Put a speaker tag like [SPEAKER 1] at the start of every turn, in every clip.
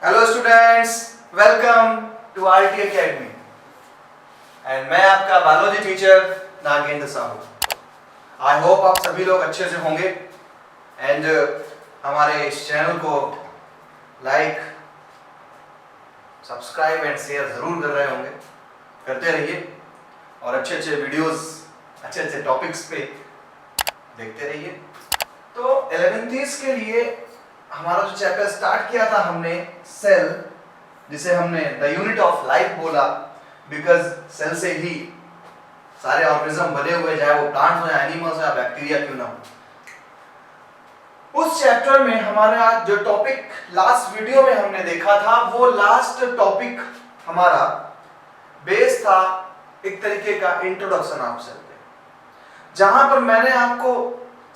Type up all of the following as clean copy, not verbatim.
[SPEAKER 1] Hello students, welcome to RT academy and मैं आपका biology teacher Nagendra Sahu. I hope आप सभी लोग अच्छे से होंगे एंड हमारे इस चैनल को लाइक, सब्सक्राइब एंड शेयर जरूर कर रहे होंगे। करते रहिए और अच्छे अच्छे वीडियोस, अच्छे अच्छे टॉपिक्स पे देखते रहिए। तो 11th के लिए हमारा जो चैप्टर स्टार्ट किया था हमने सेल, जिसे हमने द यूनिट ऑफ लाइफ बोला, बिकॉज सेल से ही सारे ऑर्गेनिज्म बने हुए, चाहे वो प्लांट्स हो या एनिमल्स हो या बैक्टीरिया क्यों ना हो। उस चैप्टर में हमारा जो टॉपिक लास्ट वीडियो में हमने देखा था, वो लास्ट टॉपिक हमारा बेस था एक तरीके का इंट्रोडक्शन ऑफ सेल पे, जहां पर मैंने आपको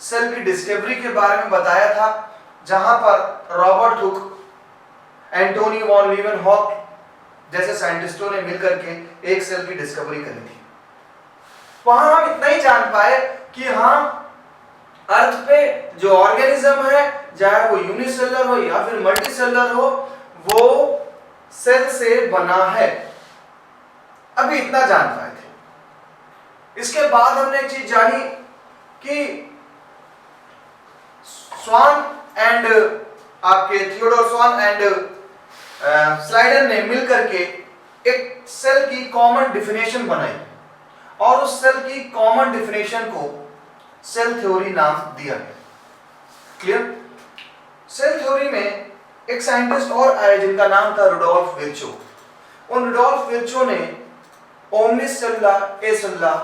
[SPEAKER 1] सेल की डिस्कवरी के बारे में बताया था, जहां पर Robert Hooke, Antony von Leeuwenhoek जैसे साइंटिस्टों ने मिलकर के एक सेल की डिस्कवरी करी थी। वहां हम इतना ही जान पाए कि हाँ, अर्थ पे जो ऑर्गेनिज्म है, चाहे वो यूनिसेलुलर हो या फिर मल्टीसेलुलर हो, वो सेल से बना है। अभी इतना जान पाए थे। इसके बाद हमने एक चीज जानी कि स्वान एंड आपके थियोडोर स्वान एंड स्लाइडर ने मिलकर के एक सेल की कॉमन डिफिनेशन बनाई और उस सेल की कॉमन डिफिनेशन को सेल थ्योरी नाम दिया गया। क्लियर? सेल थ्योरी में एक साइंटिस्ट और आए जिनका नाम था रुडोल्फ विर्चो। उन रुडोल्फ विर्चो ने ओमनिसेलुला एसेलुला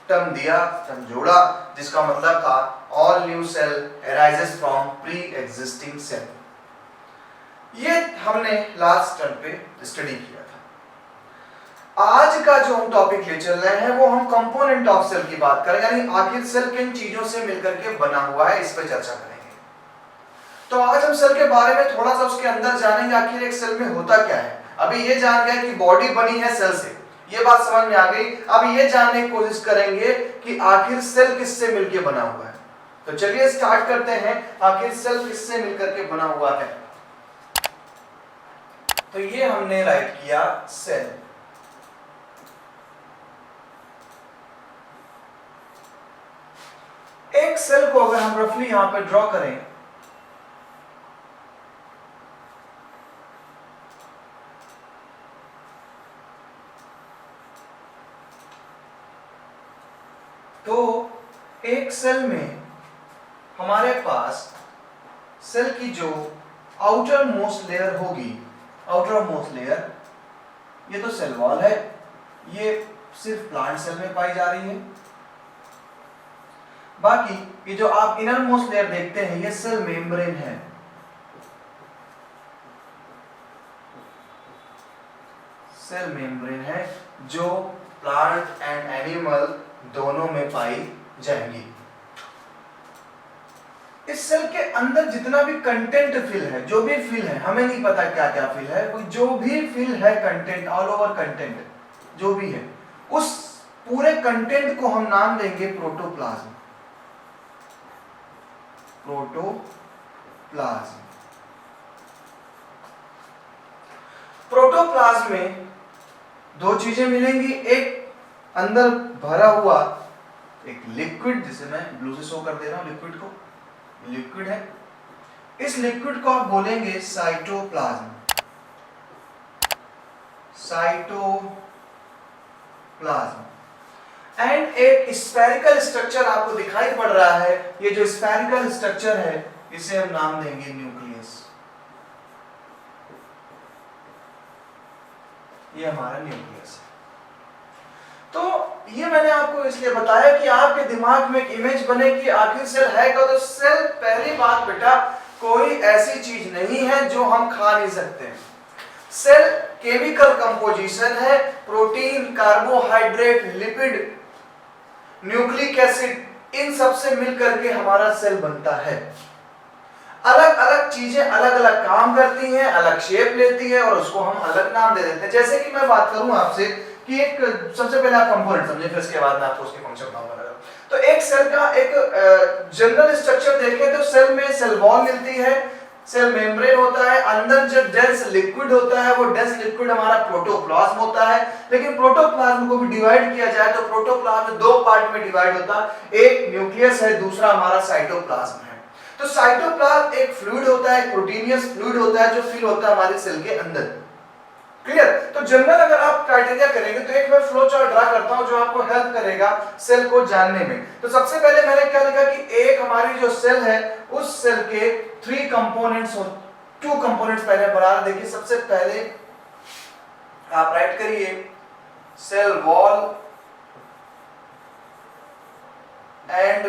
[SPEAKER 1] टर्म दिया, टर्म जोड़ा, जिसका मतलब था all new cell arises from pre existing cell. ये हमने लास्ट टर्म पे स्टडी किया था। आज का जो हम टॉपिक ले चल रहे हैं वो हम कंपोनेंट ऑफ सेल की बात करें, यानी आखिर सेल किन चीजों से मिलकर के बना हुआ है, इस पे चर्चा करेंगे। तो आज हम सेल के बारे में थोड़ा सा उसके अंदर जानेंगे, आखिर एक सेल में होता क्या है। अभी ये जान गए कि बॉडी बनी है सेल से, ये बात समझ में आ गई। अब ये जानने की कोशिश करेंगे कि आखिर सेल किससे मिलकर बना हुआ है। तो चलिए स्टार्ट करते हैं, आखिर सेल किससे मिलकर के बना हुआ है। तो ये हमने राइट किया सेल। एक सेल को अगर हम रफली यहां पे ड्रॉ करें, तो एक सेल में हमारे पास सेल की जो आउटर मोस्ट लेयर होगी, आउटर मोस्ट लेयर, ये तो सेल वॉल है, ये सिर्फ प्लांट सेल में पाई जा रही है। बाकी ये जो आप इनर मोस्ट लेयर देखते हैं, ये सेल मेम्ब्रेन है। सेल मेम्ब्रेन है जो प्लांट एंड एनिमल दोनों में पाई जाएंगी। इस सेल के अंदर जितना भी कंटेंट फिल है, जो भी फिल है, हमें नहीं पता क्या क्या फिल है, कोई जो भी फिल है, कंटेंट, ऑल ओवर कंटेंट जो भी है, उस पूरे कंटेंट को हम नाम देंगे प्रोटोप्लाज्म। प्रोटोप्लाज्म। प्रोटोप्लाज्म में दो चीजें मिलेंगी, एक अंदर भरा हुआ एक लिक्विड, जिसे मैं ब्लू से शो कर दे रहा हूं, लिक्विड को, लिक्विड है, इस लिक्विड को आप बोलेंगे साइटोप्लाज्म। साइटोप्लाज्म। एंड एक स्फेरिकल स्ट्रक्चर आपको दिखाई पड़ रहा है, ये जो स्फेरिकल स्ट्रक्चर है, इसे हम नाम देंगे न्यूक्लियस। ये हमारा न्यूक्लियस है। तो ये मैंने आपको इसलिए बताया कि आपके दिमाग में एक इमेज बने कि आखिर सेल है क्या। तो सेल, पहली बात बेटा, कोई ऐसी चीज नहीं है जो हम खा नहीं सकते। सेल केमिकल कंपोजिशन है, protein, carbohydrate, lipid, nucleic acid, इन सब से मिलकर के हमारा सेल बनता है। अलग अलग चीजें अलग अलग काम करती हैं, अलग शेप लेती है और उसको हम अलग नाम दे देते हैं। जैसे कि मैं बात करूं आपसे कि एक, सबसे पहले आप कंपोनेंट समझे, फिर उसके बाद मैं आपको उसके फंक्शन बताऊंगा। तो एक सेल का एक जनरल स्ट्रक्चर देखें तो सेल में सेल वॉल मिलती है, सेल मेम्ब्रेन होता है, अंदर जो डेंस लिक्विड होता है वो डेंस लिक्विड हमारा प्रोटोप्लाज्म होता है। लेकिन प्रोटोप्लाज्म को भी डिवाइड किया जाए तो प्रोटोप्लाज्म दो पार्ट में डिवाइड होता है, एक न्यूक्लियस है, दूसरा हमारा साइटोप्लाज्म है। तो साइटोप्लाज्म एक फ्लूइड होता है, एक प्रोटीनियस फ्लूइड होता है जो फिल होता है हमारे सेल के अंदर। क्लियर? तो जनरल अगर आप क्राइटेरिया करेंगे तो एक मैं फ्लो चार्ट ड्रा करता हूं जो आपको हेल्प करेगा सेल को जानने में। तो सबसे पहले मैंने क्या लिखा कि एक हमारी जो सेल है उस सेल के 3 कंपोनेंट्स और 2 कंपोनेंट्स पहले बना रहे। देखिए सबसे पहले आप राइट करिए cell wall and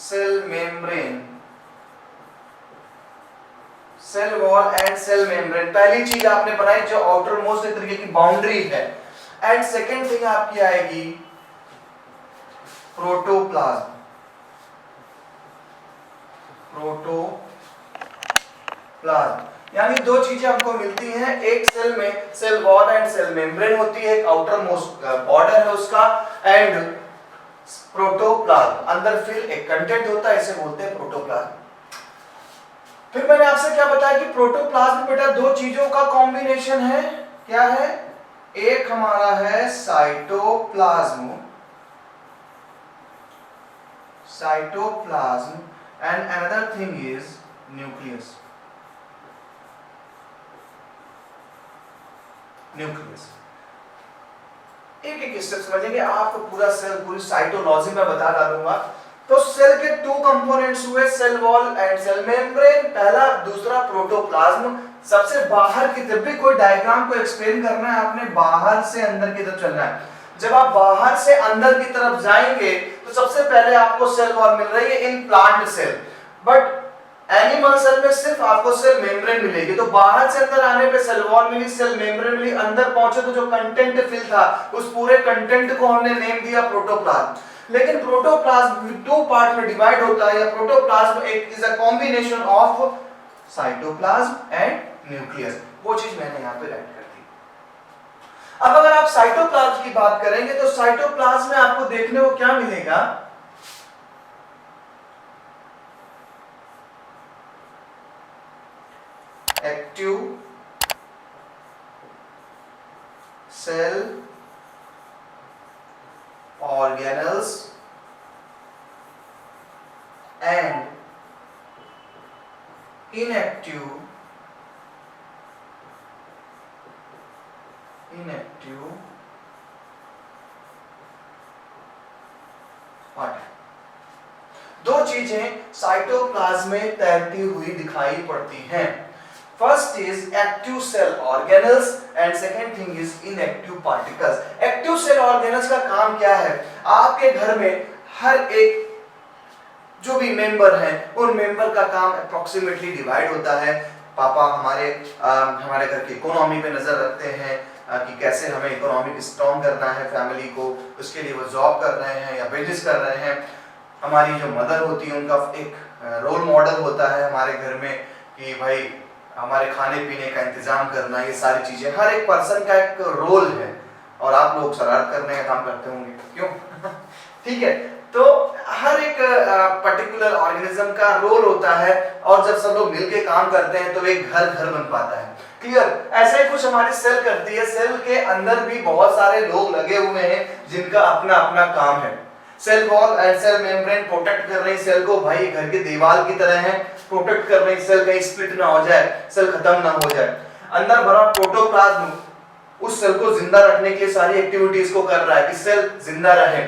[SPEAKER 1] cell membrane. Cell wall and cell membrane पहली चीज आपने बनाई जो आउटर मोस्ट एक तरीके की बाउंड्री है। एंड सेकेंड थिंग आपकी आएगी प्रोटोप्लाज्म। प्रोटोप्लाज्म यानी दो चीजें हमको मिलती हैं, एक सेल में cell wall and cell membrane होती है, एक आउटर मोस्ट बॉर्डर है उसका, एंड प्रोटोप्लाज्म अंदर फिर एक कंटेंट होता है, इसे बोलते हैं प्रोटोप्लाज्म। फिर मैंने आपसे क्या बताया कि प्रोटोप्लाज्म बेटा दो चीजों का कॉम्बिनेशन है। क्या है? एक हमारा है cytoplasm and another thing is nucleus. एक एक स्टेप समझेंगे, आपको पूरा सेल पूरी साइटोलॉजी में बता डालूंगा। तो सेल के 2 कंपोनेंट्स हुए, cell wall and cell membrane, पहला, दूसरा प्रोटोप्लाज्म। सबसे बाहर की तरफ भी कोई डायग्राम को एक्सप्लेन करना है आपने, बाहर से अंदर की तरफ चलना है। जब आप बाहर से अंदर की तरफ जाएंगे तो सबसे पहले आपको सेल वॉल मिल रही है in plant cell, but animal cell में सिर्फ आपको सेल मेम्ब्रेन मिलेगी। तो बाहर से अंदर आने पे सेल वॉल मिली, सेल मेम्ब्रेन मिली, अंदर पहुंचे तो जो कंटेंट फिल था उस पूरे कंटेंट को हमने नेम दिया प्रोटोप्लाज्म। लेकिन प्रोटोप्लाज्म 2 पार्ट में डिवाइड होता है, या प्रोटोप्लाज्म एक is a combination of cytoplasm and nucleus. वो चीज मैंने यहां पे राइट कर दी। अब अगर आप साइटोप्लाज्म की बात करेंगे तो साइटोप्लाज्म में आपको देखने को क्या मिलेगा? Active cell organelles and inactive पार्ट। दो चीजें साइटोप्लाज्म में तैरती हुई दिखाई पड़ती हैं। First is active cell organelles and second thing is inactive particles. Active cell organelles का काम क्या है? आपके घर में हर एक जो भी मेंबर हैं उन मेंबर का काम अप्रोक्सीमेटली डिवाइड होता है। पापा हमारे घर की इकोनॉमी पे नजर रखते हैं कि कैसे हमें इकोनॉमिक स्ट्रॉन्ग करना है फैमिली को, उसके लिए वो जॉब कर रहे हैं या बिजनेस कर रहे हैं। हमारी जो मदर होती है उनका एक रोल मॉडल होता है हमारे घर में कि भाई हमारे खाने पीने का इंतजाम करना, ये सारी चीजें हर एक पर्सन का एक रोल है। और आप लोग शरारत करने का काम करते होंगे, क्यों? ठीक है, तो हर एक पर्टिकुलर ऑर्गेनिज्म का रोल होता है और जब सब लोग मिलके काम करते हैं तो एक घर बन पाता है। क्लियर? ऐसे ही कुछ हमारी सेल करती है। सेल के अंदर भी बहुत सारे लोग लगे हुए हैं जिनका अपना अपना काम है। Cell wall and cell membrane protect कर रही सेल को, भाई घर की दीवार की तरह है, प्रोटेक्ट कर रही सेल कहीं स्प्लिट ना हो जाए, सेल खत्म ना हो जाए। अंदर भरा प्रोटोप्लाज्म उस सेल को जिंदा रखने के लिए सारी एक्टिविटीज को कर रहा है कि सेल जिंदा रहे।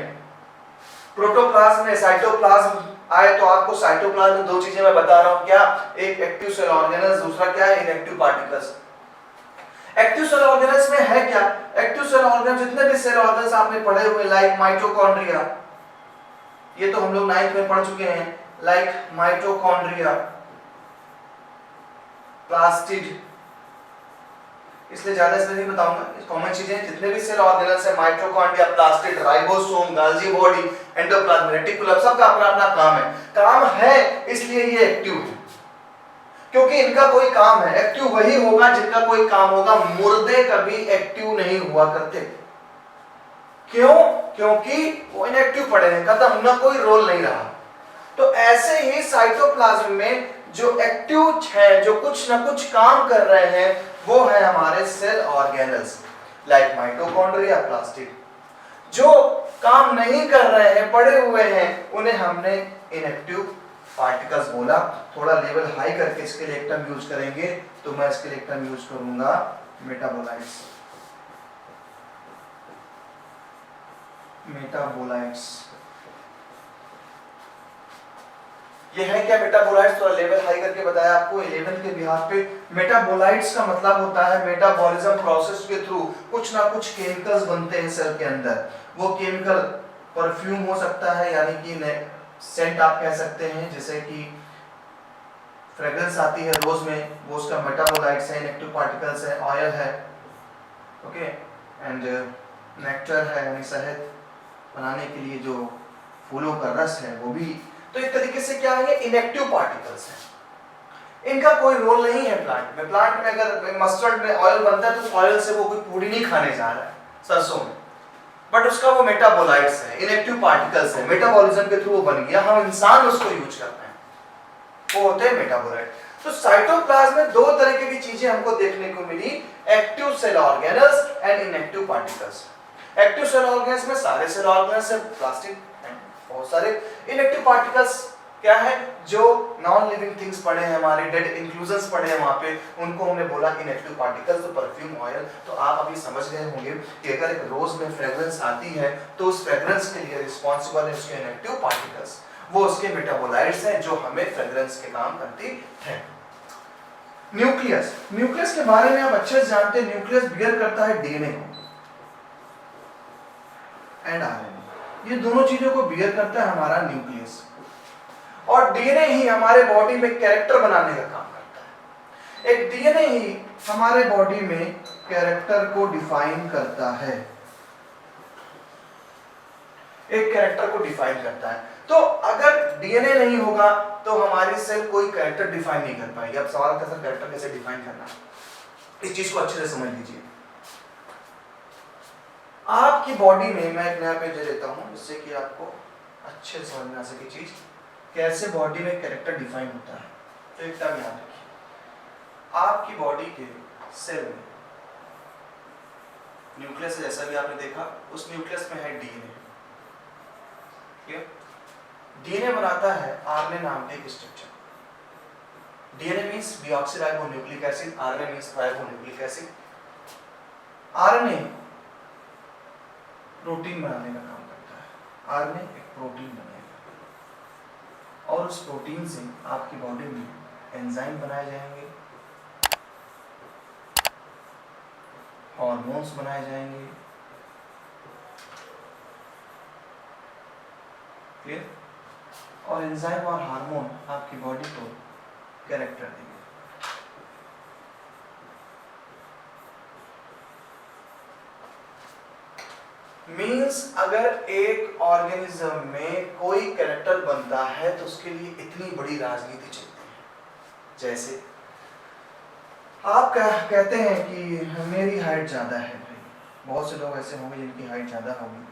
[SPEAKER 1] प्रोटोप्लाज्म में साइटोप्लाज्म आए तो आपको साइटोप्लाज्म में दो चीजें मैं बता रहा हूं, क्या? एक एक्टिव सेल ऑर्गेनल्स, दूसरा क्या है? Inactive particles. Active cell organelles में है क्या? एक्टिव सेल ऑर्गेनल्स जितने भी सेल ऑर्गेनल्स आपने पढ़े हुए लाइक माइटोकॉन्ड्रिया, ये तो हम लोग 9th में पढ़ चुके हैं, लाइक माइटोकॉन्ड्रिया, प्लास्टिड, इसलिए ज्यादा इसमें नहीं बताऊंगा, कॉमन चीजें जितने भी सेल ऑर्गेनल्स है, mitochondria, plastid, ribosome, Golgi body, endoplasm, reticulum, सबका अपना अपना काम है इसलिए ये एक्टिव है, क्योंकि इनका कोई काम है। एक्टिव वही होगा जिनका कोई काम होगा। मुर्दे कभी एक्टिव नहीं हुआ करते, क्यों? क्योंकि वो इनएक्टिव पड़े हैं, खत्म, उनका कोई रोल नहीं रहा। तो ऐसे ही साइटोप्लाज्म में जो एक्टिव है, जो कुछ ना कुछ काम कर रहे हैं, वो है हमारे cell organelles like mitochondria, plastid. जो काम नहीं कर रहे हैं, पड़े हुए हैं, उन्हें हमने इनएक्टिव पार्टिकल्स बोला। थोड़ा लेवल हाई करके इसके लिए एक टर्म यूज करेंगे, तो मैं इसके लिए एक टर्म यूज करूंगा मेटाबोलाइट्स। मेटाबोलाइट्स ये है क्या मेटाबोलाइट्स? थोड़ा लेवल हाई करके बताया आपको 11 के बिहार पे। मेटाबोलाइट्स का मतलब होता है मेटाबॉलिज्म प्रोसेस के थ्रू कुछ ना कुछ केमिकल्स बनते हैं सेल के अंदर। वो केमिकल परफ्यूम हो सकता है, यानी कि सेंट आप कह सकते हैं, जैसे कि फ्रेग्रेंस आती है रोज में, वो उसका मेटाबोलाइट्स है, इनएक्टिव पार्टिकल्स है, ऑयल है, ओके, एंड नेक्टर है, यानी शहद बनाने के लिए जो फूलों का रस है वो भी। तो एक तरीके से क्या है, ये इनएक्टिव पार्टिकल्स हैं। इनका कोई रोल नहीं है प्लांट में। प्लांट में अगर मस्टर्ड में ऑयल बनता है तो ऑयल से वो कोई पूड़ी नहीं खाने जा रहा है सरसों में, बट उसका वो मेटाबोलाइट्स है, इनएक्टिव पार्टिकल्स है, मेटाबॉलिज्म के थ्रू वो बन गया, हम इंसान उसको यूज करते हैं, वो होते हैं मेटाबोलाइट। तो साइटोप्लाज्म में दो तरीके की चीजें हमको देखने को मिली, active cell organelles and inactive particles. Active cell organelles में सारे सेल ऑर्गेनल्स है, प्लास्टिक, बहुत सारे। इनएक्टिव पार्टिकल्स क्या है, जो नॉन लिविंग थिंग्स पड़े हैं, हमारे डेड इंक्लूजन्स पड़े हैं वहां पे, उनको हमने बोला इनएक्टिव पार्टिकल्स। तो परफ्यूम, ऑयल, तो आप अभी समझ गए होंगे कि अगर एक रोज में फ्रेग्रेंस आती है तो उस फ्रेग्रेंस के लिए रिस्पॉन्सिबल है उसके इनएक्टिव पार्टिकल्स, वो उसके मेटाबोलाइट्स हैं जो हमें फ्रेग्रेंस के काम करती है। न्यूक्लियस, न्यूक्लियस के बारे में आप अच्छे से जानते हैं, न्यूक्लियस बियर करता है डीएनए को एंड आरएनए, ये दोनों चीजों को बियर करता है हमारा न्यूक्लियस। और डीएनए ही हमारे बॉडी में कैरेक्टर बनाने का काम करता है। एक डीएनए ही हमारे बॉडी में कैरेक्टर को डिफाइन करता है, एक कैरेक्टर को डिफाइन करता है। तो अगर डीएनए नहीं होगा तो हमारी सेल कोई कैरेक्टर डिफाइन नहीं कर पाएगी। अब सवाल था सर कैरेक्टर कैसे डिफाइन करना, इस चीज को अच्छे से समझ लीजिए। आपकी बॉडी में, मैं एक नया पेज दे देता हूं जिससे कि आपको अच्छे से समझ में आ सके चीज, कैसे बॉडी में कैरेक्टर डिफाइन होता है। तो एक टर्म याद रखिए, आपकी बॉडी के सेल में न्यूक्लियस, जैसा भी आपने देखा, उस न्यूक्लियस में है डीएनए। डीएनए बनाता है आरएनए नाम के एक structure. DNA means deoxyribonucleic acid, RNA means ribonucleic acid. RNA protein बनाने का काम करता है, आरएनए एक प्रोटीन बनाएगा और उस प्रोटीन से आपकी बॉडी में एंजाइम बनाए जाएंगे, हार्मोन्स बनाए जाएंगे, क्लियर? और एंजाइम और हार्मोन आपकी बॉडी को कैरेक्टर देंगे। मीन्स अगर एक ऑर्गेनिज्म में कोई कैरेक्टर बनता है तो उसके लिए इतनी बड़ी राजनीति चलती है। जैसे आप कहते हैं कि मेरी हाइट ज्यादा है, भाई बहुत से लोग ऐसे होंगे जिनकी हाइट ज्यादा होगी,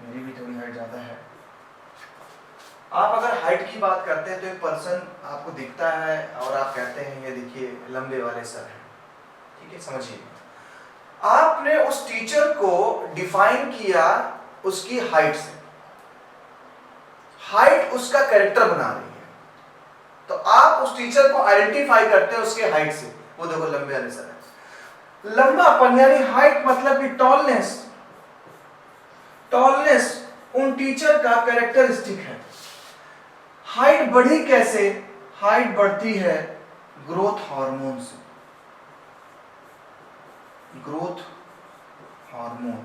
[SPEAKER 1] मेरी भी थोड़ी हाइट ज्यादा है। आप अगर हाइट की बात करते हैं तो एक पर्सन आपको दिखता है और आप कहते हैं ये देखिए लंबे वाले सर हैं, ठीक है, समझिए। आपने उस टीचर को डिफाइन किया उसकी हाइट से, हाइट उसका कैरेक्टर बना रही है, तो आप उस टीचर को आइडेंटिफाई करते हैं उसके हाइट से, वो देखो लंबे वाले सर है। लंबापन यानी हाइट मतलब कि टॉलनेस, टॉलनेस उन टीचर का कैरेक्टरिस्टिक है। हाइट बढ़ी कैसे? हाइट बढ़ती है ग्रोथ हार्मोन से, ग्रोथ हार्मोन।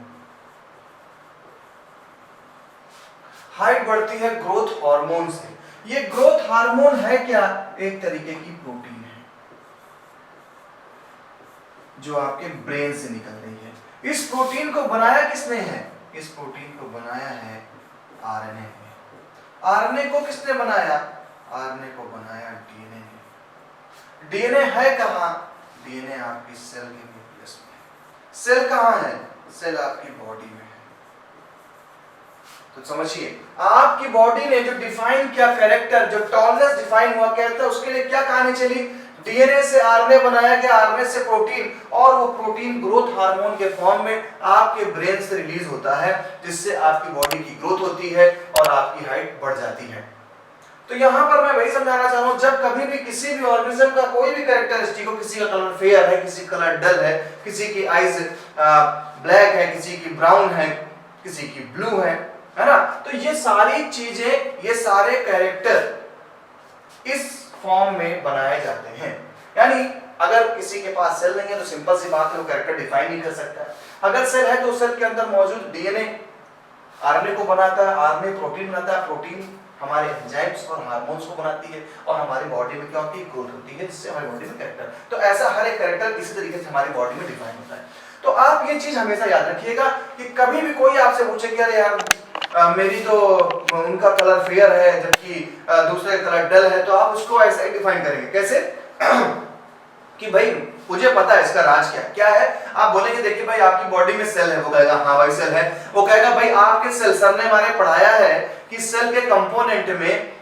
[SPEAKER 1] हाइट बढ़ती है ग्रोथ हार्मोन से। ये ग्रोथ हार्मोन है क्या? एक तरीके की प्रोटीन है जो आपके ब्रेन से निकल रही है। इस प्रोटीन को बनाया किसने है? इस प्रोटीन को बनाया है आरएनए ने। आरएनए को किसने बनाया? आरएनए को बनाया डीएनए ने। डीएनए है कहां? डीएनए आपकी सेल के न्यूक्लियस में। सेल कहां है? सेल आपकी बॉडी में है। तो समझिए आपकी बॉडी ने जो डिफाइन किया कैरेक्टर, जो टॉलनेस डिफाइन हुआ कहता है, उसके लिए क्या कहानी चली, डीएनए से आरएनए बनाया गया, आरएनए से प्रोटीन, और वो प्रोटीन ग्रोथ हार्मोन के फॉर्म में आपके ब्रेन से रिलीज होता है, जिससे आपकी बॉडी की ग्रोथ होती है और आपकी हाइट बढ़ जाती है। तो यहाँ पर मैं वही समझाना चाह रहा हूँ, जब कभी भी किसी भी ऑर्गेनिज्म का कोई भी कैरेक्टरिस्टिक हो, किसी का कलर फेयर है, किसी का कलर डल है, किसी की आईज ब्लैक है, किसी की ब्राउन है, किसी की ब्लू है ना, तो ये सारी चीजें, ये सारे कैरेक्टर इस फॉर्म में बनाए जाते हैं। यानी अगर किसी के पास सेल नहीं है तो सिंपल सी बात है, वो कैरेक्टर डिफाइन नहीं कर सकता है। अगर सेल है तो सेल के अंदर मौजूद डीएनए आरएनए को बनाता है, आरएनए प्रोटीन बनाता है, प्रोटीन हमारे एंजाइम्स और हार्मोन्स को बनाती है, और हमारी बॉडी में क्या होती है, ग्रोथ होती है, जिससे हमारी बॉडी में कैरेक्टर, तो ऐसा हर एक कैरेक्टर इसी तरीके से हमारी बॉडी में डिफाइन होता है। तो आप ये चीज हमेशा याद रखिएगा कि कभी भी कोई आपसे पूछे कि अरे यार मेरी तो उनका कलर फेयर है जबकि दूसरे का कलर डल है, तो आप उसको ऐसा ही डिफाइन करेंगे। कैसे कि भाई मुझे पता है इसका राज क्या है। आप बोलेंगे देखिए भाई आपकी बॉडी में सेल है, वो कहेगा हाँ भाई सेल है। वो कहेगा भाई आपके सेल, सर ने हमारे पढ़ाया है कि सेल के कंपोनेंट में,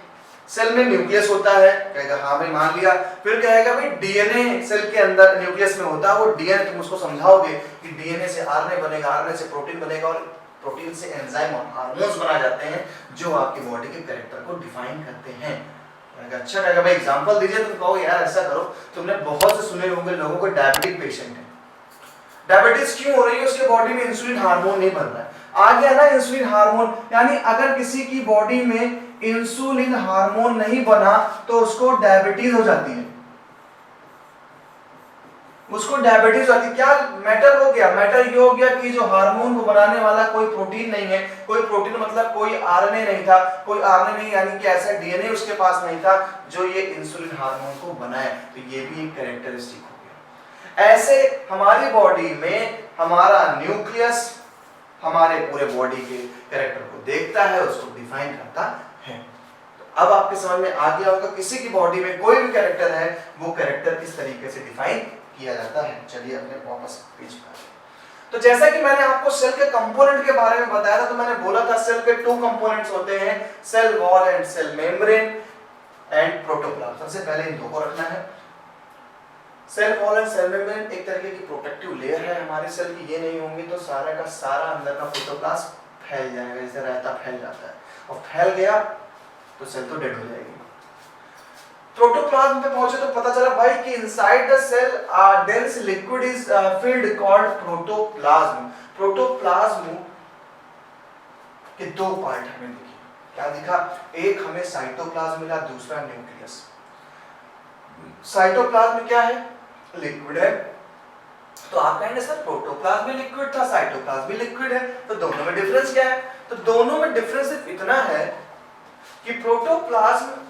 [SPEAKER 1] सेल में न्यूक्लियस होता है, कहेगा हाँ भाई मान लिया। फिर कहेगा भाई डीएनए सेल के अंदर न्यूक्लियस में होता है, वो डीएनए तुम उसको समझाओगे कि डीएनए से आरएनए बनेगा, आरएनए से प्रोटीन बनेगा, और प्रोटीन से एंजाइम और हार्मोन्स बना जाते हैं जो आपकी बॉडी के कैरेक्टर को डिफाइन करते हैं। अच्छा कहेगा भाई एग्जांपल दीजिए, तुम कहो यार ऐसा करो, तुमने बहुत से सुने होंगे लोगों को डायबिटिक पेशेंट है, डायबिटीज क्यों हो रही है, उसके बॉडी में इंसुलिन हार्मोन नहीं बन रहा है, आ गया ना इंसुलिन हार्मोन। यानी अगर किसी की बॉडी में इंसुलिन हार्मोन नहीं बना तो उसको डायबिटीज हो जाती है, उसको डायबिटीज होती है। क्या मैटर हो गया, मैटर ये हो गया कि जो हार्मोन को बनाने वाला कोई प्रोटीन नहीं है, कोई प्रोटीन मतलब कोई आरएनए नहीं था, कोई आरएनए नहीं यानी कि ऐसा डीएनए उसके पास नहीं था जो ये इंसुलिन हार्मोन को बनाए, तो ये भी एक कैरेक्टरिस्टिक हो गया। ऐसे हमारी बॉडी में हमारा न्यूक्लियस हमारे पूरे बॉडी के कैरेक्टर को देखता है, उसको डिफाइन करता है। तो अब आपके समझ में आ गया होगा किसी की बॉडी में कोई भी कैरेक्टर है, वो कैरेक्टर किस तरीके से डिफाइन किया जाता है। चलिए अपने वापस पेज पर। तो जैसा कि मैंने आपको सेल के कंपोनेंट के बारे में बताया था, तो मैंने बोला था सेल के 2 कंपोनेंट्स होते हैं, cell wall and cell membrane and protoplasm. सबसे पहले इन दो को रखना है। Cell wall and cell membrane एक तरीके की प्रोटेक्टिव लेयर है हमारे सेल की, ये नहीं होंगी तो सारा का सारा अंदर का प्रोटोप्लाज्म फैल जाएगा, जैसे रायता फैल जाता है, और फैल गया तो सेल तो डेड हो जाएगी। प्रोटोप्लाज्म पे पहुंचे तो पता चला भाई कि inside the cell dense liquid is filled called protoplasm. Protoplasm के 2 पार्ट हमें दिखे, क्या दिखा, एक हमें साइटोप्लाज्म मिला, दूसरा न्यूक्लियस। साइटोप्लाज्म क्या है, लिक्विड है। तो आप कहेंगे सर प्रोटोप्लाज्म भी लिक्विड था, साइटोप्लाज्म भी लिक्विड है, तो दोनों में डिफरेंस क्या है? तो दोनों में डिफरेंस सिर्फ इतना है कि protoplasm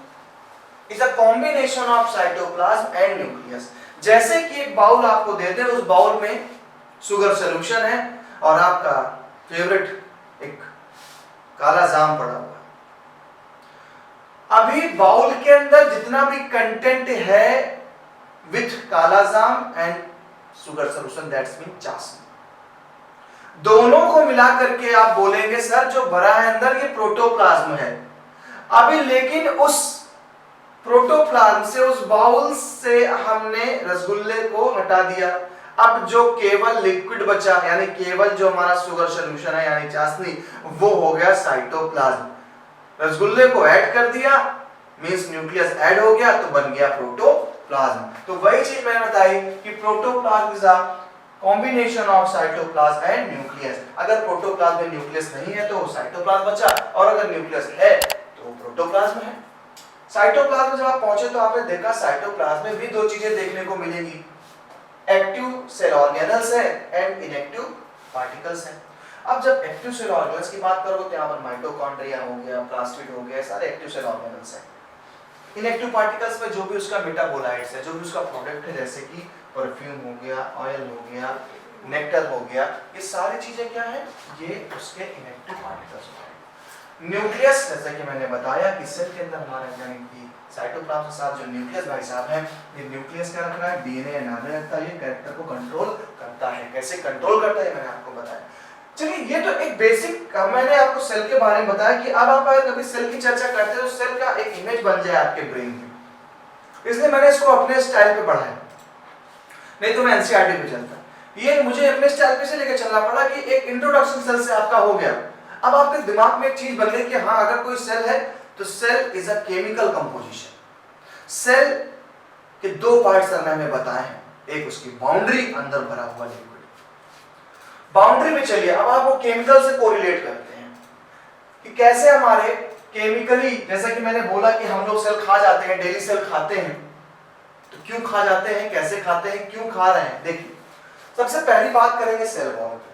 [SPEAKER 1] is a combination of cytoplasm and nucleus. जैसे कि एक बाउल आपको देते हैं, उस बाउल में शुगर सॉल्यूशन है और आपका फेवरेट एक काला जाम पड़ा हुआ है। अभी बाउल के अंदर जितना भी कंटेंट है विथ काला जाम and sugar solution, that's mean चाशनी, दोनों को मिला करके आप बोलेंगे सर जो भरा है अंदर ये प्रोटोप्लाज्म है। अभी लेकिन उस प्रोटोप्लाज्म से, उस बाउल से हमने रसगुल्ले को हटा दिया, अब जो केवल लिक्विड बचा यानी केवल जो हमारा शुगर सॉल्यूशन है यानी चाशनी, वो हो गया साइटोप्लाज्म। रसगुल्ले को ऐड कर दिया मींस न्यूक्लियस ऐड हो गया तो बन गया प्रोटोप्लाज्म। तो वही चीज मैंने बताई कि protoplasm is a combination of cytoplasm and nucleus. अगर प्रोटोप्लाज्म में न्यूक्लियस नहीं है तो साइटोप्लाज्म बचा, और अगर न्यूक्लियस है तो प्रोटोप्लाज्म है। साइटोप्लाज्म जब आप पहुंचे तो आपने देखा साइटोप्लाज्म में भी 2 चीजें देखने को मिलेंगी, एक्टिव सेल ऑर्गेनल्स है एंड इनएक्टिव पार्टिकल्स है। अब जब एक्टिव सेल ऑर्गेनल्स की बात करोगे तो यहाँ पर माइटोकॉन्ड्रिया हो गया, प्लास्टिड हो गया, सारे एक्टिव सेल ऑर्गेनल्स हैं। इनएक्टिव पार्टिकल्स में जो भी उसका मेटाबोलाइट्स है, जो भी उसका प्रोडक्ट है, जैसे कि परफ्यूम हो गया, ऑयल हो गया, नेक्टर हो गया, ये सारी चीजें क्या है, ये उसके इनएक्टिव पार्टिकल्स होते हैं। न्यूक्लियस जैसा कि मैंने बताया कि सेल के अंदर हमारा यानी कि साइटोप्लाज्म के साथ जो न्यूक्लियस भाई साहब है, ये न्यूक्लियस क्या रख रहा है, डीएनए एंड आरएनए रखता है, ये कैरेक्टर को कंट्रोल करता है। कैसे कंट्रोल करता है मैंने आपको बताया। चलिए ये तो एक बेसिक मैंने आपको सेल के बारे में बताया कि अब आप अगर कभी सेल की चर्चा करते हैं तो सेल का एक इमेज बन जाए आपके ब्रेन में, इसलिए मैंने इसको अपने स्टाइल पे पढ़ा है, नहीं तो मैं एनसीईआरटी पे चलता। ये मुझे अपने स्टाइल पे से लेकर चलना पड़ा कि एक इंट्रोडक्शन सेल से आपका हो गया। अब आपके दिमाग में एक चीज बन गई कि हाँ अगर कोई सेल है तो cell is a chemical composition. Cell के दो पार्ट्स हमने हमें बताए हैं, एक उसकी बाउंड्री, अंदर भरा हुआ लिक्विड। बाउंड्री में चलिए अब आप वो केमिकल से कोरिलेट करते हैं कि कैसे हमारे केमिकली, जैसा कि मैंने बोला कि हम लोग सेल खा जाते हैं, डेली सेल खाते हैं, तो क्यों खा जाते हैं, कैसे खाते हैं, क्यों खा रहे हैं। देखिए सबसे पहली बात करेंगे सेल वॉल पे।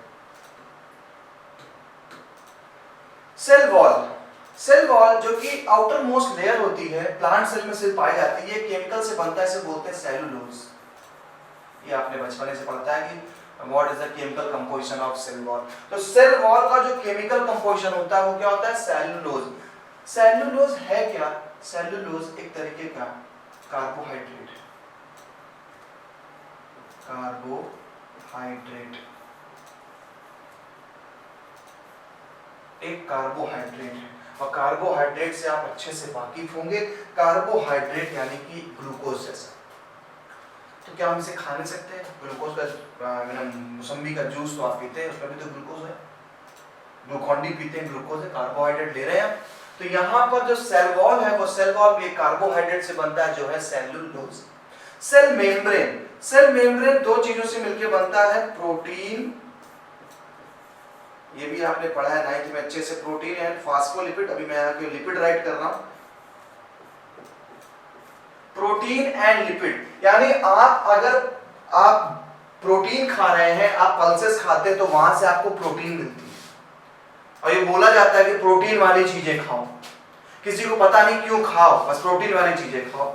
[SPEAKER 1] सेल वॉल, सेल वॉल जो कि आउटर मोस्ट लेयर होती है, प्लांट सेल में सिर्फ पाई जाती है, केमिकल से बनता है, इसे बोलते हैं सेलुलोज। ये आपने बचपन से पढ़ता है कि what is the chemical composition of cell wall. तो सेल वॉल का जो केमिकल कंपोजिशन होता है वो क्या होता है, सेलुलोज। सेलुलोज है क्या, सेलुलोज एक तरीके का कार्बोहाइड्रेट है, कार्बोहाइड्रेट एक कार्बोहाइड्रेट है, और कार्बोहाइड्रेट से आप अच्छे से वाकिफ होंगे। कार्बोहाइड्रेट यानी कि ग्लूकोज जैसा। तो क्या हम इसे खा नहीं सकते? ग्लूकोज का मौसम्बी का जूस तो आप पीते हैं, उसमें भी तो ग्लूकोज है। ग्लूकॉन-डी पीते हैं, ग्लूकोज है, कार्बोहाइड्रेट ले रहे हैं। तो यहाँ पर जो सेल वॉल है वो सेल वॉल भी एक कार्बोहाइड्रेट से बनता है जो है cellulose. Cell membrane, cell membrane दो चीजों से मिलकर बनता है, प्रोटीन, ये भी आपने पढ़ा है 9th में अच्छे से, प्रोटीन एंड फास्फोलिपिड। अभी मैं यहाँ के लिपिड राइट कर रहा हूँ, प्रोटीन एंड लिपिड। यानी आप अगर आप प्रोटीन खा रहे हैं, आप पल्सेस खाते हैं तो वहां से आपको प्रोटीन मिलती है, और ये बोला जाता है कि प्रोटीन वाली चीजें खाओ। किसी को पता नहीं क्यों खाओ, बस प्रोटीन वाली चीजें खाओ।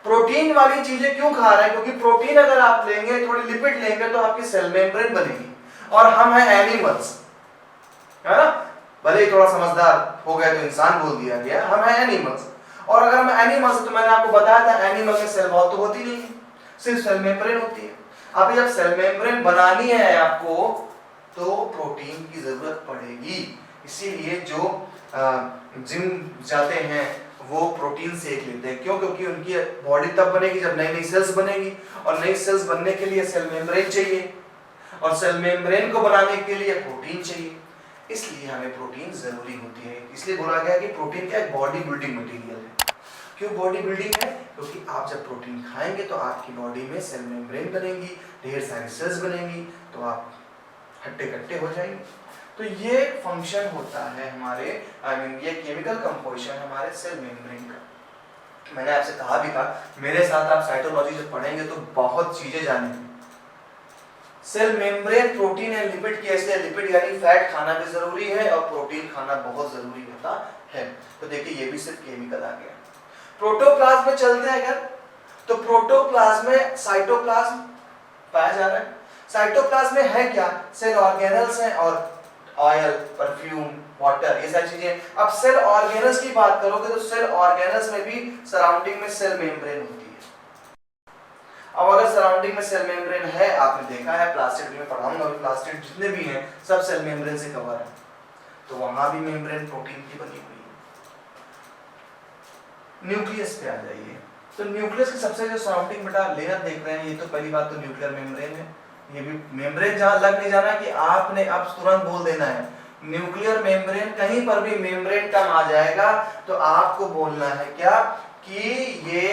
[SPEAKER 1] प्रोटीन वाली चीजें क्यों खा रहे हैं? क्योंकि प्रोटीन अगर आप लेंगे, थोड़ी लिपिड लेंगे तो आपकी सेल मेम्ब्रेन बनेगी। और हम हैं एनिमल्स, है ना, भले ही थोड़ा समझदार हो गए तो इंसान बोल दिया गया, हम हैं एनिमल्स। और अगर हम एनिमल्स, तो मैंने आपको बताया था एनिमल में सेल वॉल तो होती नहीं है, सिर्फ सेल मेम्ब्रेन होती है। अभी जब सेल मेम्ब्रेन बनानी है आपको तो प्रोटीन की जरूरत पड़ेगी। इसीलिए जो जिम जाते हैं वो प्रोटीन सेक लेते हैं। क्यों? क्योंकि उनकी बॉडी तब बनेगी जब नई नई सेल्स बनेगी, और नई सेल्स बनने के लिए सेल मेम्ब्रेन चाहिए, और सेल मेम्ब्रेन को बनाने के लिए प्रोटीन चाहिए। इसलिए हमें प्रोटीन जरूरी होती है। इसलिए बोला गया कि प्रोटीन क्या एक बॉडी बिल्डिंग मटेरियल है। क्यों बॉडी बिल्डिंग है? क्योंकि आप जब प्रोटीन खाएंगे तो आपकी बॉडी में सेल मेम्ब्रेन बनेगी, ढेर सारी सेल्स बनेंगी, तो आप हट्टे कट्टे हो जाएंगे। तो ये फंक्शन होता है हमारे, ये केमिकल कंपोजिशन हमारे सेल मेम्ब्रेन का। मैंने आपसे कहा भी था, मेरे साथ आप साइटोलॉजी जब पढ़ेंगे तो बहुत चीजें जानेंगे। Cell membrane protein and lipid की, ऐसे लिपिड यानी फैट खाना भी जरूरी है और प्रोटीन खाना बहुत जरूरी होता है। तो देखिए ये भी सिर्फ केमिकल आ गया। प्रोटोप्लाज्म में चलते हैं अगर, तो प्रोटोप्लाज्म में साइटोप्लाज्म पाया जा रहा है। साइटोप्लाज्म में है क्या? सेल ऑर्गेनल्स हैं और ऑयल, परफ्यूम, वाटर, ये सारी चीजें। अब सेल ऑर्गेनल्स की बात करोगे तो सेल ऑर्गेनल्स में भी सराउंडिंग में सेल मेम्ब्रेन होती है। अब अगर सराउंडिंग में सेल मेम्ब्रेन है, आपने देखा है प्लास्टिड में पढ़ाऊंगा, प्लास्टिड जितने भी हैं सब सेल मेम्ब्रेन से कवर है, तो वहां भी मेम्ब्रेन प्रोटीन की बनी हुई है। न्यूक्लियस पे आ जाइए, तो न्यूक्लियस की सबसे जो सराउंडिंग बेटा लेयर देख रहे हैं, ये तो पहली बात तो न्यूक्लियर मेम्ब्रेन है। ये भी मेम्ब्रेन जहां लग नहीं जाना कि आपने अब तुरंत बोल देना है न्यूक्लियर मेम्ब्रेन, कहीं पर भी मेम्ब्रेन टर्म आ जाएगा तो आपको बोलना है क्या कि ये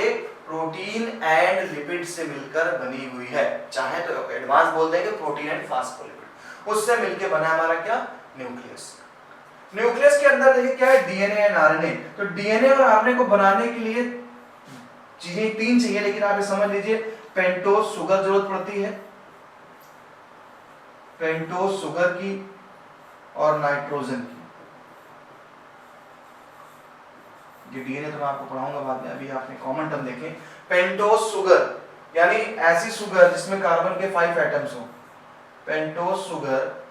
[SPEAKER 1] प्रोटीन एंड लिपिड से मिलकर बनी हुई है। चाहे तो एडवांस बोल देंगे प्रोटीन एंड फास्फोलिपिड, उससे मिलकर बना हमारा क्या, न्यूक्लियस। न्यूक्लियस के अंदर देखिए क्या है, डीएनए एंड आरएनए। तो डीएनए और आरएनए को बनाने के लिए चीजें तीन चाहिए, लेकिन आप ये समझ लीजिए पेंटोज शुगर जरूरत पड़ती है, पेंटोज शुगर की और नाइट्रोजन की। ये डीएनए तो मैं आपको पढ़ाऊंगा बाद में, अभी आपने कॉमन टर्म देखें। पेंटोज शुगर यानी ऐसी शुगर जिसमें कार्बन के 5 एटम्स हो, पेंटोज शुगर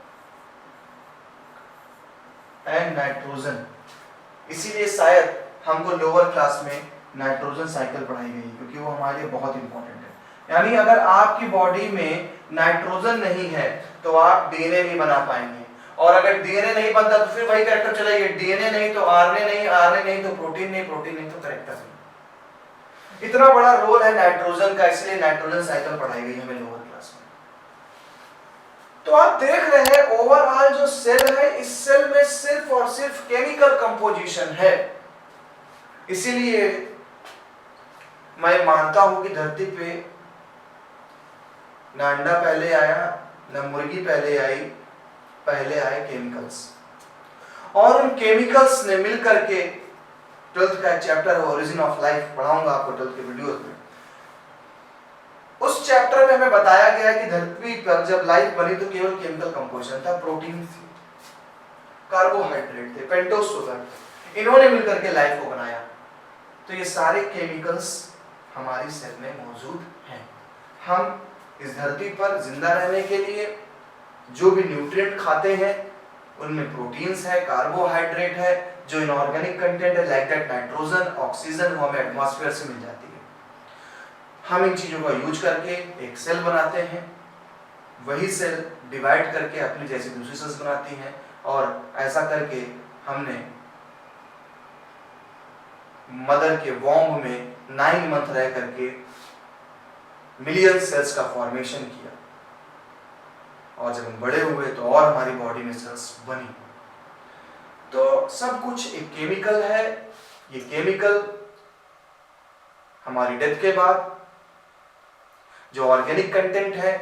[SPEAKER 1] एंड नाइट्रोजन। इसीलिए शायद हमको लोअर क्लास में नाइट्रोजन साइकिल पढ़ाई गई, क्योंकि वो हमारे लिए बहुत इंपॉर्टेंट है। यानी अगर आपकी बॉडी में नाइट्रोजन नहीं है तो आप डीएनए नहीं बना पाएंगे, और अगर डीएनए नहीं बनता तो फिर वही कैरेक्टर चलेगी, डीएनए नहीं तो आरएनए नहीं, आरएनए नहीं तो प्रोटीन नहीं, प्रोटीन नहीं तो कैरेक्टर नहीं। इतना बड़ा रोल है नाइट्रोजन का, इसलिए नाइट्रोजन साइकिल पढ़ाई गई हमें लोअर क्लास में। तो आप देख रहे हैं ओवरऑल जो सेल है, इस सेल में सिर्फ और सिर्फ केमिकल कंपोजिशन है। इसीलिए मैं मानता हूं कि धरती पे ना अंडा पहले आया ना मुर्गी पहले आई, पहले आए केमिकल्स। और उन केमिकल्स ने मिलकर के 12th का चैप्टर है ओरिजिन ऑफ लाइफ, पढ़ाऊंगा आपको 12th के वीडियोस में। उस चैप्टर में हमें बताया गया कि धरती पर जब लाइफ बनी तो केवल केमिकल कंपोजिशन था, प्रोटीन थी, कार्बोहाइड्रेट थे, पेंटोस शुगर, इन्होंने मिलकर के लाइफ को बनाया। तो ये सारे केमिकल्स हमारी सेल में मौजूद हैं। हम इस धरती पर जिंदा रहने के लिए जो भी न्यूट्रिएंट खाते हैं उनमें प्रोटीन्स है, कार्बोहाइड्रेट है, जो इनऑर्गेनिक कंटेंट है लाइक दैट नाइट्रोजन, ऑक्सीजन, वो हमें एटमॉस्फेयर से मिल जाती है। हम इन चीजों का यूज करके एक सेल बनाते हैं, वही सेल डिवाइड करके अपनी जैसी दूसरी सेल्स बनाती हैं, और ऐसा करके हमने मदर के वॉम्ब में 9 मंथ रह करके मिलियन सेल्स का फॉर्मेशन किया, और जब हम बड़े हुए तो और हमारी बॉडी में सेल्स बनी। तो सब कुछ एक केमिकल है। ये केमिकल हमारी डेथ के बाद जो ऑर्गेनिक कंटेंट है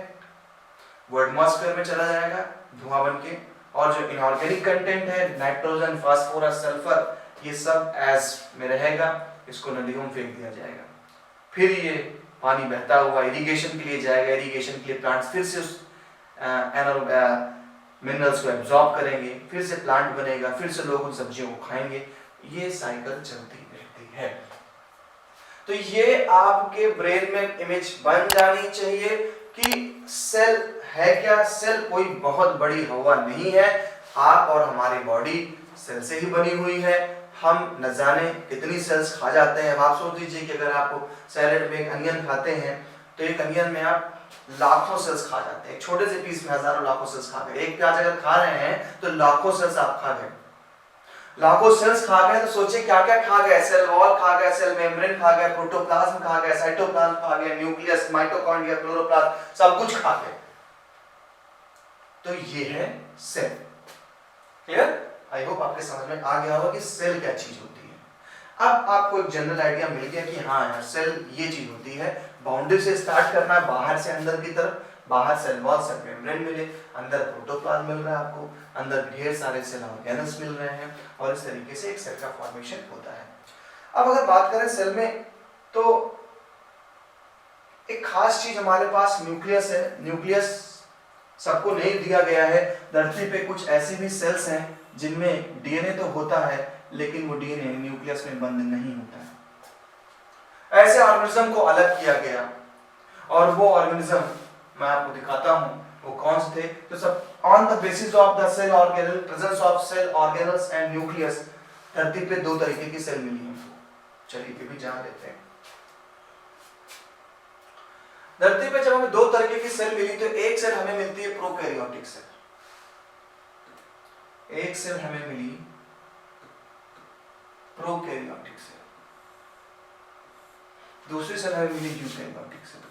[SPEAKER 1] वो एटमॉस्फेयर में चला जाएगा धुआं बन के, और जो इनऑर्गेनिक कंटेंट है नाइट्रोजन, फास्फोरस, सल्फर, ये सब एज में रहेगा, इसको नदियों में फेंक दिया जाएगा। फिर ये पानी बहता हुआ इरिगेशन के लिए जाएगा, इरिगेशन के लिए प्लांट्स फिर से उस मिनरल्स को एब्जॉर्ब करेंगे, फिर से प्लांट बनेगा, फिर से लोग उन सब्जियों को खाएंगे। ये साइकिल चलती रहती है। तो ये आपके ब्रेन में इमेज बन जानी चाहिए कि सेल है क्या। सेल कोई बहुत बड़ी हवा नहीं है, आप और हमारी बॉडी सेल से ही बनी हुई है। हम न जाने कितनी सेल्स खा जाते हैं। आप सोच लीजिए कि अगर आप सैलेड में एक अनियन खाते हैं तो एक अनियन में आप लाखों सेल्स खा जाते हैं। एक छोटे से पीस में हजारों लाखों सेल्स खा गए। एक प्याज अगर खा रहे हैं तो लाखों सेल्स आप खा गए। लाखों सेल्स खा गए तो सोचिए क्या क्या खा गए। सेल वॉल खा गए, सेल मेम्ब्रेन खा गए, प्रोटोप्लाज्म खा गए, साइटोप्लाज्म खा गए, न्यूक्लियस, माइटोकॉन्ड्रिया, क्लोरोप्लास्ट, सब कुछ खा गए। तो ये है सेल। क्लियर? आई होप आपके समझ में आ गया होगा कि सेल क्या चीज होती है। अब आपको एक जनरल आइडिया मिल गया कि हाँ यार सेल ये चीज होती है। बाउंड्री से स्टार्ट करना है, बाहर से अंदर की तरफ। बाहर सेल वॉल, सेल मेम्ब्रेन मिले, अंदर प्रोटोप्लाज्म मिल रहा है आपको, अंदर ढेर सारे सेल ऑर्गेनल्स मिल रहे हैं, और इस तरीके से एक सेल का फॉर्मेशन होता है। अब अगर बात करें सेल में, तो एक खास चीज हमारे पास न्यूक्लियस है। न्यूक्लियस सबको नहीं दिया गया है। धरती पे कुछ ऐसी भी सेल्स हैं जिनमें डीएनए तो होता है लेकिन वो डीएनए न्यूक्लियस में बंद नहीं होता है। ऐसे ऑर्गेनिज्म को अलग किया गया, और वो ऑर्गेनिज्म मैं आपको दिखाता हूं वो कौन से थे। तो सब on the basis of the cell organelle, presence of cell organelles and nucleus, धरती पे 2 तरीके की सेल मिली हमको। चलिए ये भी जान लेते हैं। धरती पे जब हमें 2 तरीके की सेल मिली तो एक सेल हमें मिलती है प्रोकैरियोटिक सेल, एक सेल हमें मिली प्रोकैरियोटिक सेल, दूसरी सेल हमें मिली यूकैरियोटिक सेल।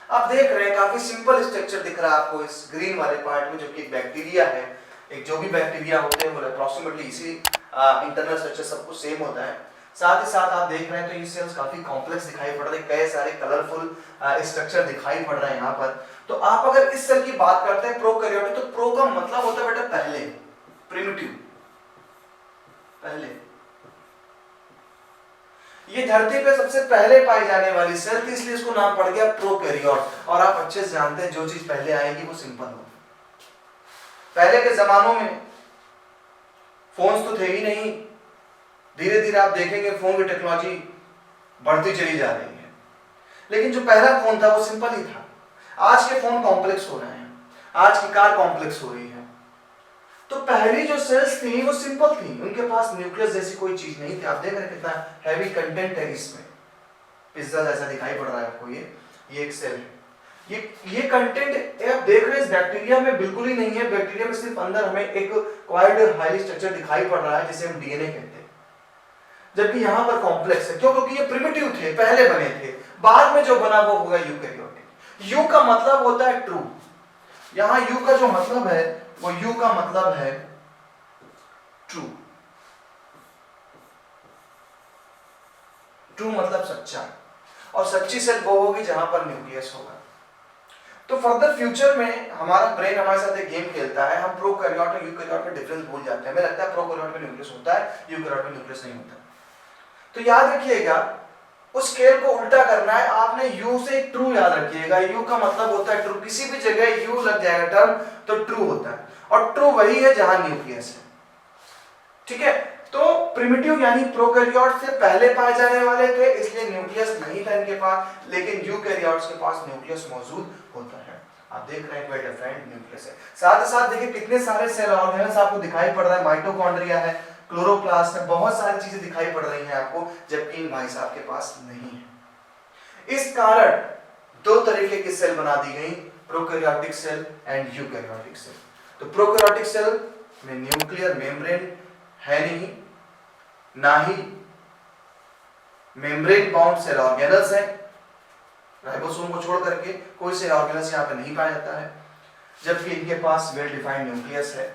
[SPEAKER 1] आप देख रहे हैं काफी सिंपल स्ट्रक्चर दिख रहा है आपको इस ग्रीन वाले पार्ट में, जो कि एक बैक्टीरिया है। एक जो भी बैक्टीरिया होते हैं वो अप्रोक्सीमेटली इसी इंटरनल स्ट्रक्चर सब कुछ सेम होता है। साथ ही साथ आप देख रहे हैं तो ये सेल्स काफी कॉम्प्लेक्स दिखाई पड़ रहे हैं, कई सारे कलरफुल स्ट्रक्चर दिखाई पड़ रहे हैं यहाँ पर। तो आप अगर इस सेल की बात करते हैं प्रोकैरियोटिक, तो प्रो का मतलब होता है बेटा पहले, प्रिमिटिव, पहले। ये धरती पे सबसे पहले पाई जाने वाली सेल थी, इसलिए इसको नाम पड़ गया प्रोकैरियोट। और आप अच्छे से जानते हैं जो चीज पहले आएगी वो सिंपल होगी। पहले के जमानों में फोन्स तो थे ही नहीं, धीरे धीरे आप देखेंगे फोन की टेक्नोलॉजी बढ़ती चली जा रही है, लेकिन जो पहला फोन था वो सिंपल ही था। आज के फोन कॉम्प्लेक्स हो रहे हैं, आज की कार कॉम्प्लेक्स हो रही है। तो पहली जो सेल्स थी वो सिंपल थी, उनके पास न्यूक्लियस जैसी कोई चीज नहीं थी। आप देख रहे हैं कितना हैवी कंटेंट है इसमें, पिज्जा जैसा दिखाई पड़ रहा है आपको। ये एक सेल है, ये कंटेंट आप देख रहे हैं इस बैक्टीरिया में बिल्कुल ही नहीं है। बैक्टीरिया में सिर्फ अंदर हमें एक क्वाइड हाईली स्ट्रक्चर दिखाई पड़ रहा है जिसे हम डीएनए कहते हैं, जबकि यहां पर कॉम्प्लेक्स है। क्यों? क्योंकि ये प्रिमिटिव थे, पहले बने थे, बाद में जो बना वो होगा यूकैरियोटिक। यू का मतलब होता है ट्रू। यहां यू का जो मतलब है वो यू का मतलब है ट्रू। ट्रू मतलब सच्चा, और सच्ची सेल वो होगी जहां पर न्यूक्लियस होगा। तो फर्दर फ्यूचर में हमारा ब्रेन हमारे साथ एक गेम खेलता है, हम प्रोकैरियोट और यूकैरियोट में डिफरेंस भूल जाते हैं। हमें लगता है प्रोकैरियोट में न्यूक्लियस होता है, यूकैरियोट में न्यूक्लियस नहीं होता। तो याद रखिएगा, उस स्केल को उल्टा करना है आपने। यू से ट्रू याद रखिएगा, यू का मतलब होता है ट्रू। किसी भी जगह यू लग जाएगा टर्म तो ट्रू होता है, और ट्रू वही है जहां न्यूक्लियस है। ठीक है, तो प्रिमिटिव यानी प्रोकैरियोट से पहले पाए जाने वाले थे, इसलिए न्यूक्लियस नहीं था इनके पास, लेकिन यूकैरियोट्स के पास न्यूक्लियस मौजूद होता है। आप देख रहे हैं कोई डिफरेंट न्यूक्लियस है। साथ ही साथ देखिए कितने सारे सेल ऑर्गेनल्स आपको दिखाई पड़ रहा है। माइटोकॉन्ड्रिया है, क्लोरोप्लास्ट है, बहुत सारी चीजें दिखाई पड़ रही हैं आपको, जबकि इन भाई साहब के पास नहीं है। इस कारण दो तरीके की सेल बना दी गई, prokaryotic cell and eukaryotic cell. तो प्रोकैरियोटिक सेल में न्यूक्लियर मेम्ब्रेन है नहीं, ना ही मेम्ब्रेन बाउंड सेल ऑर्गेनल्स है। राइबोसोम को छोड़ करके कोई सेल ऑर्गेनल्स यहाँ पे नहीं पाया जाता है, जबकि इनके पास वेल डिफाइंड न्यूक्लियस है,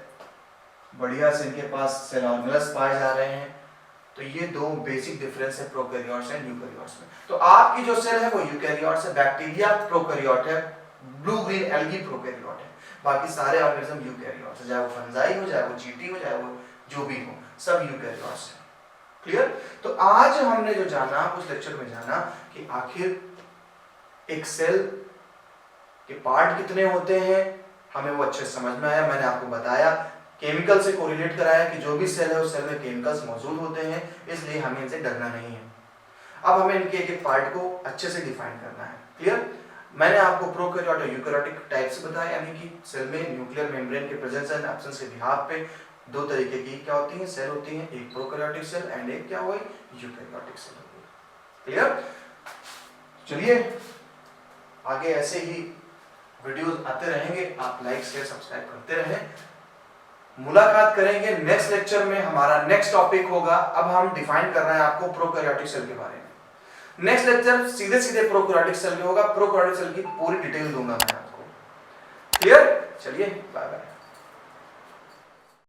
[SPEAKER 1] बढ़िया से इनके पास सेल ऑर्गेनल्स पाए जा रहे हैं। तो ये दो बेसिक डिफरेंस है प्रोकैरियोट्स एंड यूकैरियोट्स में। तो आपकी जो सेल है वो यूकैरियोट्स है, बैक्टीरिया प्रोकैरियोट है, ब्लू ग्रीन एल्गी प्रोकैरियोट है, बाकी सारे ऑर्गेनिज्म यूकैरियोट्स है, चाहे वो फंजाई हो, चाहे वो चींटी हो, चाहे वो जो भी हो, सब यूकैरियोट्स है। क्लियर? तो आज हमने जो जाना, उस लेक्चर में जाना कि आखिर एक सेल के पार्ट कितने होते हैं, हमें वो अच्छे समझ में आया। मैंने आपको बताया, केमिकल से कोरिलेट कराया कि जो भी सेल है उस सेल में केमिकल्स मौजूद होते हैं, इसलिए हमें इनसे डरना नहीं है। अब हमें इनके एक एक पार्ट को अच्छे से डिफाइन करना है। क्लियर? मैंने आपको प्रोकैरियोट और यूकैरियोटिक टाइप्स बताया, यानी कि सेल में न्यूक्लियर मेम्ब्रेन के प्रेजेंस एंड एब्सेंस के बिहाफ पे दो तरीके की क्या होती हैं, सेल होती हैं, एक प्रोकैरियोटिक सेल एंड एक क्या हुई, यूकैरियोटिक सेल होगी। क्लियर? चलिए आगे ऐसे ही वीडियोस आते रहेंगे, आप लाइक शेयर सब्सक्राइब करते रहें। मुलाकात करेंगे नेक्स्ट लेक्चर में। हमारा नेक्स्ट टॉपिक होगा, अब हम डिफाइन कर रहे हैं आपको प्रोकैरियोटिक सेल के बारे में। नेक्स्ट लेक्चर सीधे सीधे प्रोकैरियोटिक सेल में होगा, प्रोकैरियोटिक सेल की पूरी डिटेल दूंगा मैं आपको। क्लियर? चलिए बाय बाय।